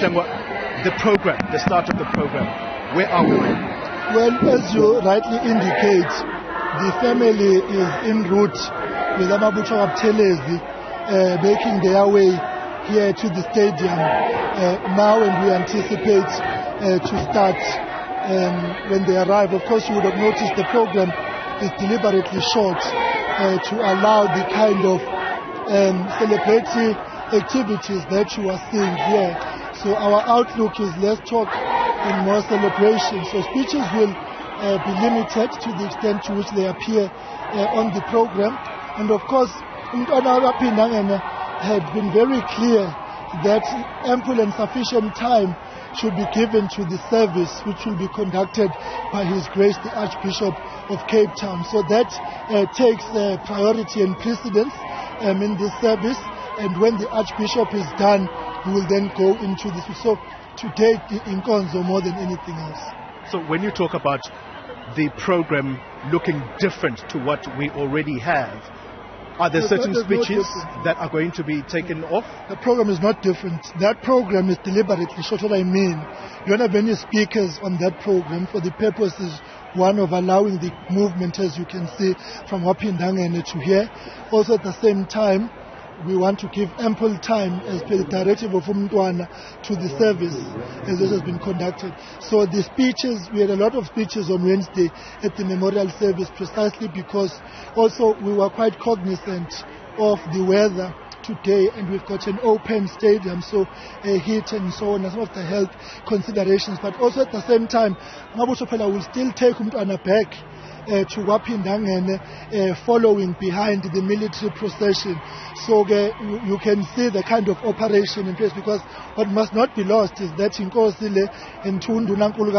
Hlengwa, the program, the start of the program, where are we? Well, as you rightly indicate, the family is en route with Mkhuleko Buthelezi making their way here to the stadium now, and we anticipate to start when they arrive. Of course, you would have noticed the program is deliberately short to allow the kind of celebratory activities that you are seeing here. So our outlook is less talk and more celebration. So speeches will be limited to the extent to which they appear on the program. And of course, Mkhuleko had been very clear that ample and sufficient time should be given to the service, which will be conducted by His Grace the Archbishop of Cape Town. So that takes priority and precedence in this service. And when the Archbishop is done, we will then go into this. So today, inkonzo more than anything else. So when you talk about the program looking different to what we already have, are there certain speeches that are going to be taken off? The program is not different. That program is deliberately short. What I mean, you don't have any speakers on that program for the purposes, one, of allowing the movement, as you can see, from Wapindangene to here. Also at the same time, we want to give ample time, as per the directive of Umntwana, to the service as this has been conducted. So the speeches, we had a lot of speeches on Wednesday at the memorial service, precisely because also we were quite cognizant of the weather today, and we've got an open stadium, so heat and so on, and some of the health considerations. But also at the same time, Mabusopela will still take Umntwana back to Wapindangene, following behind the military procession. So you can see the kind of operation in place, because what must not be lost is that in Nkosile and Tundu Nankulu.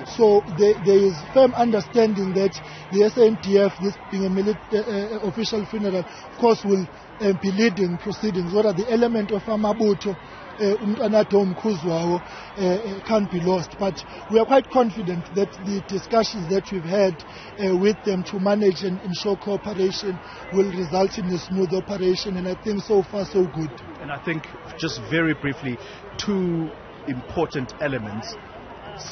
So there is firm understanding that the SNDF, this being a official funeral, of course will be leading proceedings. What are the element of Amabuto? Can't be lost, but we are quite confident that the discussions that we've had with them to manage and ensure cooperation will result in a smooth operation, and I think so far so good. And I think, just very briefly, two important elements.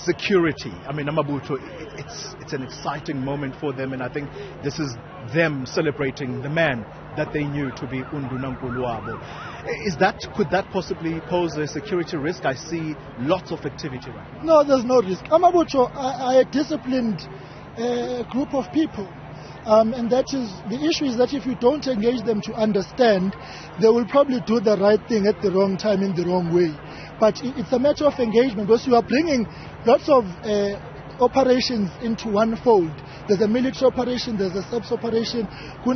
Security. I mean, Amabuto, it's an exciting moment for them, and I think this is them celebrating the man that they knew to be Undunankuluabo. Could that possibly pose a security risk? I see lots of activity right now. No, there's no risk. Amabuto are a disciplined group of people. And that is, the issue is that if you don't engage them to understand, they will probably do the right thing at the wrong time in the wrong way. But it's a matter of engagement, because you are bringing lots of operations into one fold. There's a military operation, there's a SAPS operation, so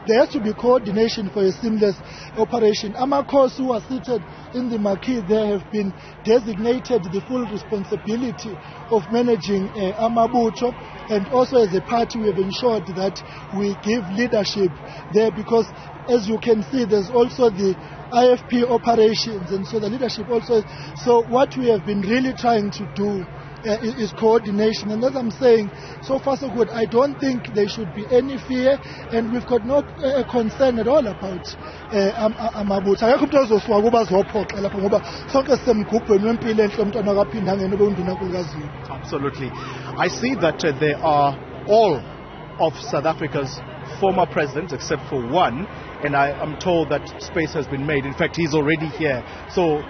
there has to be coordination for a seamless operation. Amakos who are seated in the marquee there have been designated the full responsibility of managing Amabuto, and also as a party we have ensured that we give leadership there, because as you can see, there's also the IFP operations, and so the leadership also. So what we have been really trying to do is coordination, and as I'm saying, so far so good. I don't think there should be any fear, and we've got no concern at all about Amabuto. Absolutely. I see that there are all of South Africa's former presidents, except for one, and I am told that space has been made. In fact, he's already here. So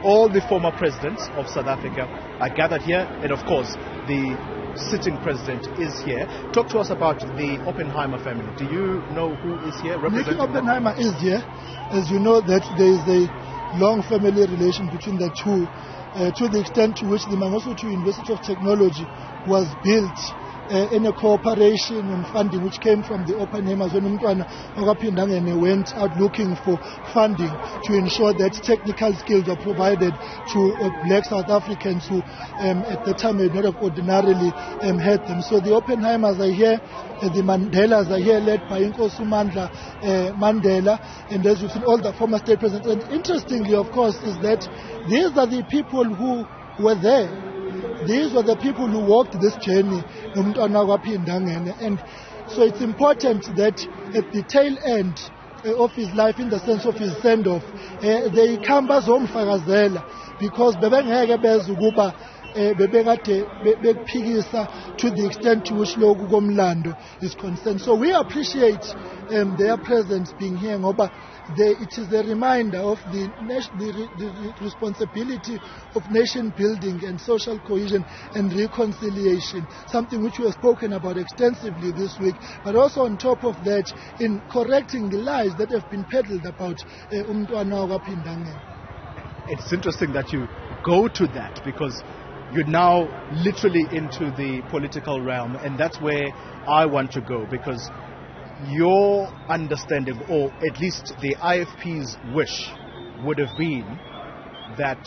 all the former presidents of South Africa are gathered here, and of course the sitting president is here. Talk to us about the Oppenheimer family. Do you know who is here representing? Oppenheimer is here. As you know, that there is a long family relation between the two, to the extent to which the Mangosuthu University of Technology was built in a cooperation and funding which came from the Oppenheimers when Umntwana went out looking for funding to ensure that technical skills are provided to black South Africans who at the time may not have ordinarily had them. So the Oppenheimers are here, the Mandelas are here, led by Inkosi Mandela, and as you've seen, all the former state presidents. And interestingly, of course, is that these are the people who were there. These were the people who walked this journey, and so it's important that at the tail end, of his life in the sense of his send-off. They come bazomfakazela because bebengeke beze ukuba bebekade bephikisa to the extent to which lokhu komlando is concerned. So we appreciate their presence being here ngoba it is a reminder of the responsibility of nation building and social cohesion and reconciliation, something which we have spoken about extensively this week, but also on top of that in correcting the lies that have been peddled about umntwana wakwaPhindangene. It's interesting that you go to that because you're now literally into the political realm, and that's where I want to go, because your understanding, or at least the IFP's wish, would have been that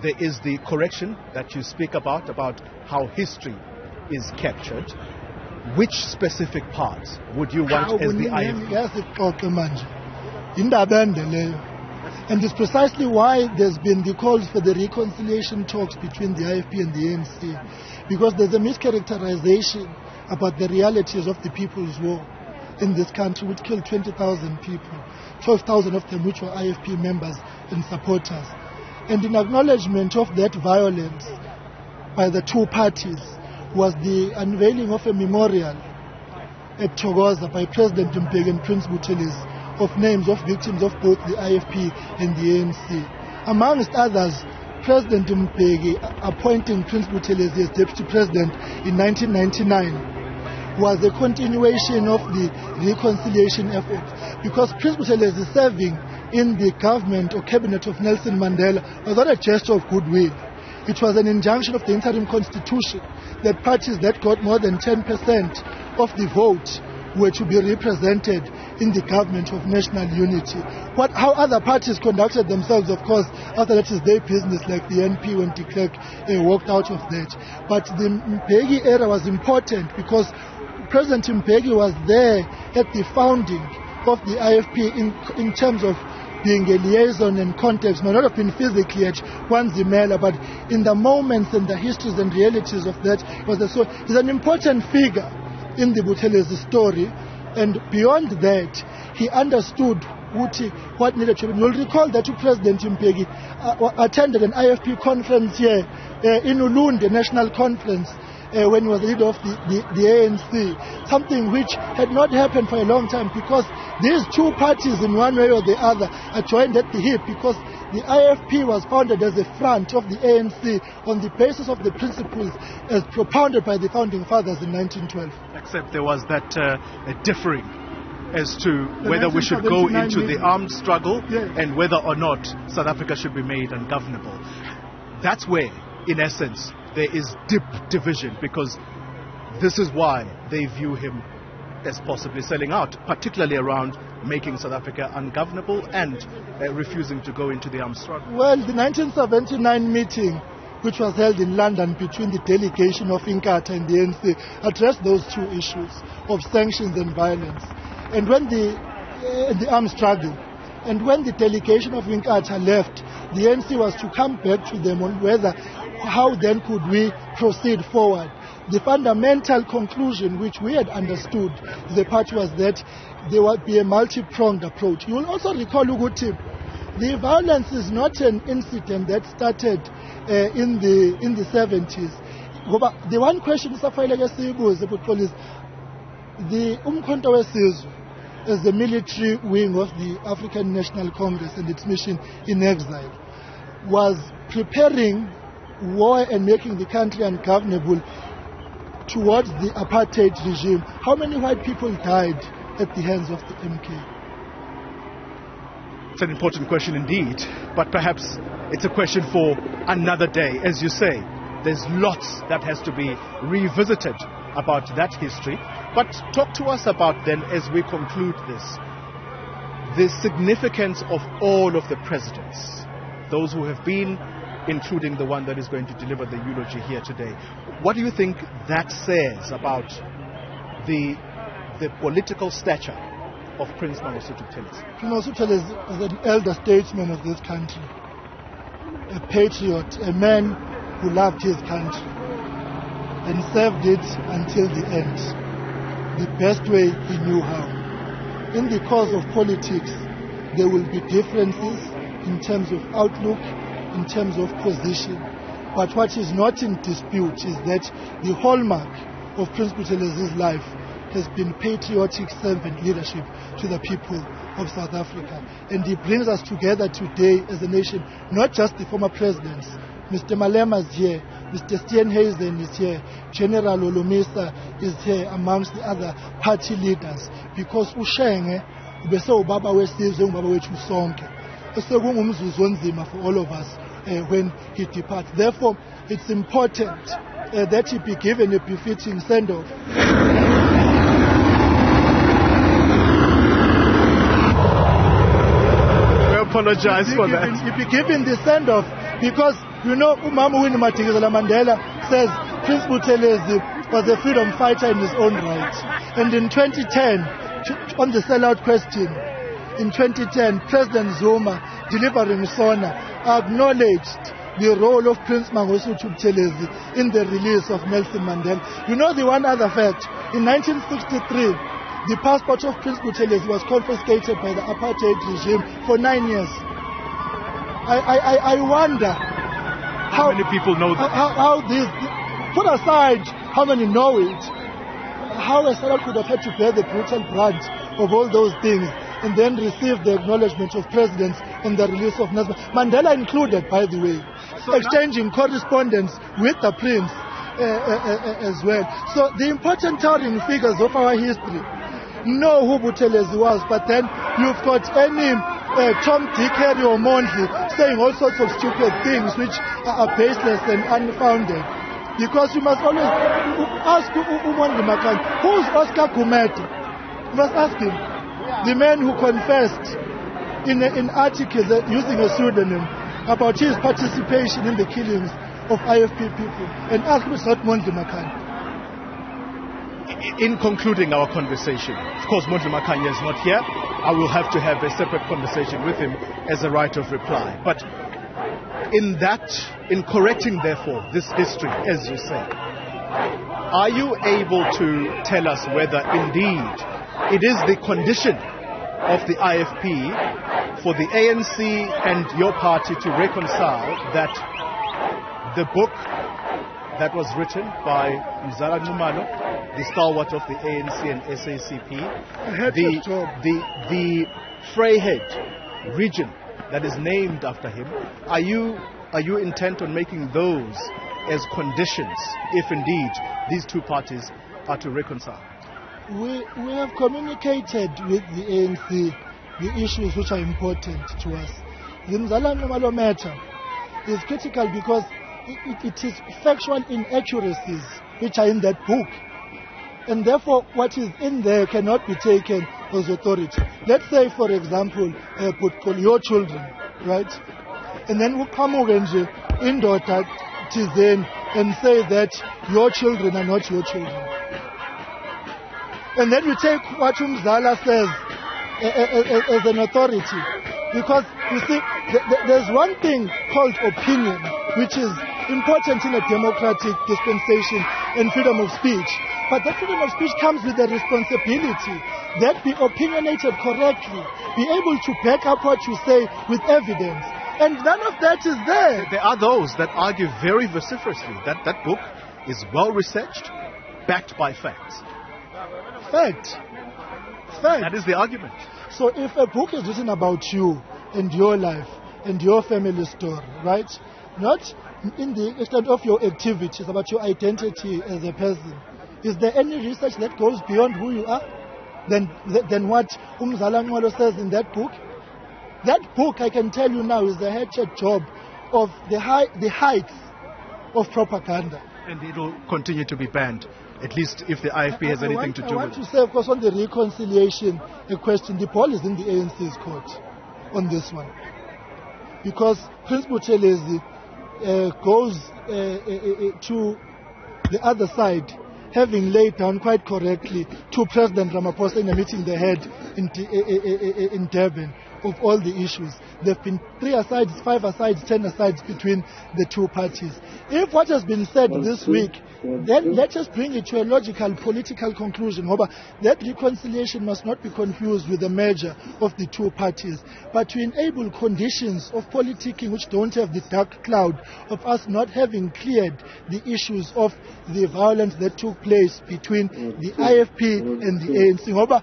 there is the correction that you speak about how history is captured. Which specific parts would you want as the IFP? And it's precisely why there's been the calls for the reconciliation talks between the IFP and the ANC, because there's a mischaracterization about the realities of the People's War in this country, which killed 20,000 people, 12,000 of them which were IFP members and supporters. And in acknowledgement of that violence by the two parties was the unveiling of a memorial at Thokoza by President Mbeki and Prince Buthelezi of names of victims of both the IFP and the ANC. Amongst others, President Mbeki appointing Prince Buthelezi as Deputy President in 1999 was a continuation of the reconciliation effort, because Prince Buthelezi serving in the government or cabinet of Nelson Mandela was not a gesture of goodwill. It was an injunction of the interim constitution that parties that got more than 10% of the vote were to be represented in the government of national unity. How other parties conducted themselves, of course, after that is their business, like the NP when de Klerk walked out of that. But the Mbeki era was important because President Mbeki was there at the founding of the IFP in terms of being a liaison and context, may not have been physically at Kwanzimela, but in the moments and the histories and realities of that, so he's an important figure in the Buthelezi story. And beyond that, he understood what needed to be. You'll recall that President Mbeki attended an IFP conference here in Ulunde, National Conference, when he was the leader of the ANC, something which had not happened for a long time, because these two parties in one way or the other are joined at the hip, because the IFP was founded as a front of the ANC on the basis of the principles as propounded by the founding fathers in 1912. Except there was that differing as to whether we should go into the armed struggle, yes, and whether or not South Africa should be made ungovernable. That's where, in essence, there is deep division, because this is why they view him as possibly selling out, particularly around making South Africa ungovernable and refusing to go into the armed struggle. Well, the 1979 meeting, which was held in London between the delegation of Inkatha and the ANC, addressed those two issues of sanctions and violence, and when the armed struggle. And when the delegation of Inkatha left, the ANC was to come back to them on how then could we proceed forward. The fundamental conclusion which we had understood, the party, was that there would be a multi-pronged approach. You will also recall, Uguti, the violence is not an incident that started in the 70s. The one question is the Umkhonto weSizwe, as the military wing of the African National Congress and its mission in exile, was preparing war and making the country ungovernable towards the apartheid regime. How many white people died at the hands of the MK? It's an important question indeed, but perhaps it's a question for another day. As you say, there's lots that has to be revisited about that history. But talk to us about then, as we conclude this, the significance of all of the presidents, those who have been, including the one that is going to deliver the eulogy here today. What do you think that says about the political stature of Prince Mangosuthu Buthelezi? Prince Mangosuthu Buthelezi is an elder statesman of this country, a patriot, a man who loved his country and served it until the end, the best way he knew how. in the course of politics, there will be differences in terms of outlook, in terms of position. But what is not in dispute is that the hallmark of Prince Buthelezi's life has been patriotic servant leadership to the people of South Africa. And he brings us together today as a nation, not just the former presidents. Mr. Malema is here, Mr. Steenhuisen is here, General Olomisa is here amongst the other party leaders. Because uShenge, ubese ubaba wesizwe, ubaba wethu sonke. Sekungumzuzu onzima for all of us when he departs. Therefore, it's important that he be given a befitting send-off. Apologize for that. He be given the send-off because, you know, Umama Winnie Mandela says Prince Buthelezi was a freedom fighter in his own right. And in 2010, on the sellout question, in 2010, President Zuma, delivering SONA, acknowledged the role of Prince Mangosuthu Buthelezi in the release of Nelson Mandela. You know the one other fact, in 1963, the passport of Prince Buthelezi was confiscated by the apartheid regime for 9 years. I wonder how many people know that. How this, put aside how many know it, how a South could have had to bear the brutal brunt of all those things and then receive the acknowledgement of presidents and the release of Nelson Mandela included, by the way, so exchanging correspondence with the prince as well. So the important towering figures of our history know who Buthelezi was, but then you've got any Tom, Dick, Harry or Mondli saying all sorts of stupid things which are baseless and unfounded. Because you must always ask Umondi Makan, who's Oscar Gumede? You must ask him. The man who confessed in articles using a pseudonym about his participation in the killings of IFP people. And ask him, it's not Mondli Makan. In concluding our conversation, of course, Mondli Makanya is not here. I will have to have a separate conversation with him as a right of reply. But in correcting, therefore, this history, as you say, are you able to tell us whether indeed it is the condition of the IFP for the ANC and your party to reconcile that the book that was written by Mzala Nxumalo, the stalwart of the ANC and SACP, the Vryheid region that is named after him, are you intent on making those as conditions if indeed these two parties are to reconcile? We have communicated with the ANC the issues which are important to us. The Mzala Nxumalo matter is critical because it is factual inaccuracies which are in that book. And therefore, what is in there cannot be taken as authority. Let's say, for example, your children, right? And then we come in daughter Tizen and say that your children are not your children. And then we take what Umzala says as an authority. Because, you see, there's one thing called opinion, which is important in a democratic dispensation and freedom of speech. But that freedom of speech comes with a responsibility that be opinionated correctly, be able to back up what you say with evidence. And none of that is there. There are those that argue very vociferously that that book is well researched, backed by facts. Fact. That is the argument. So if a book is written about you and your life and your family story, right? Not in the extent of your activities, about your identity as a person, is there any research that goes beyond who you are than what Mzala Nxumalo says in that book? That book, I can tell you now, is the hatchet job of the heights of propaganda. And it will continue to be banned, at least if the IFP has anything to do with it. I want to say, of course, on the reconciliation question, the ball is in the ANC's court on this one. Because Prince Buthelezi goes to the other side, having laid down quite correctly to President Ramaphosa in a meeting they had in Durban of all the issues, there have been 3 asides, 5 asides, 10 asides between the two parties. If what has been said this week, then let us bring it to a logical political conclusion. However, that reconciliation must not be confused with the merger of the two parties, but to enable conditions of politicking which don't have the dark cloud of us not having cleared the issues of the violence that took place between the IFP and the ANC. However,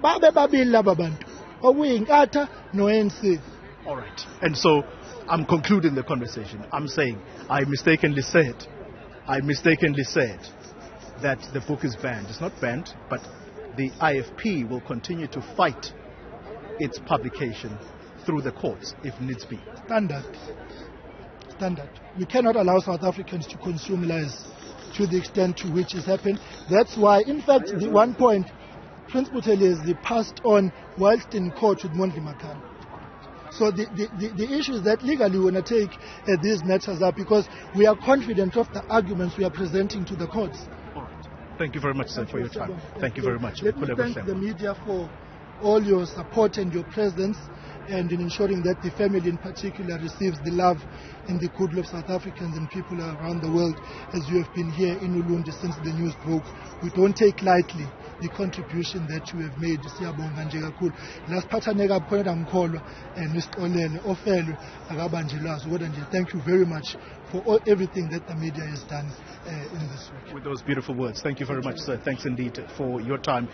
babe babili laba bantu, okuyinkatha no-ANC. All right. And so I'm concluding the conversation. I'm saying I mistakenly said that the book is banned. It's not banned, but the IFP will continue to fight its publication through the courts if needs be. Standard. We cannot allow South Africans to consume lies to the extent to which it's happened. That's why, in fact, the one point, Prince Buthelezi passed on whilst in court with Mondli Makhanda. So the issue is that legally we want to take these matters up because we are confident of the arguments we are presenting to the courts. All right. Thank you very much, sir, for your time. Thank you very much. Let me thank the media for all your support and your presence, and in ensuring that the family in particular receives the love and the goodwill of South Africans and people around the world as you have been here in Ulundi since the news broke. We don't take lightly the contribution that you have made. Siyabonga nje kakhulu. Lasiphathaneka khona ngikholwa nisixolele ofelwe akabanjelwazi kodwa nje thank you very much for everything that the media has done in this week. With those beautiful words, thank you very much, sir. Thanks indeed for your time.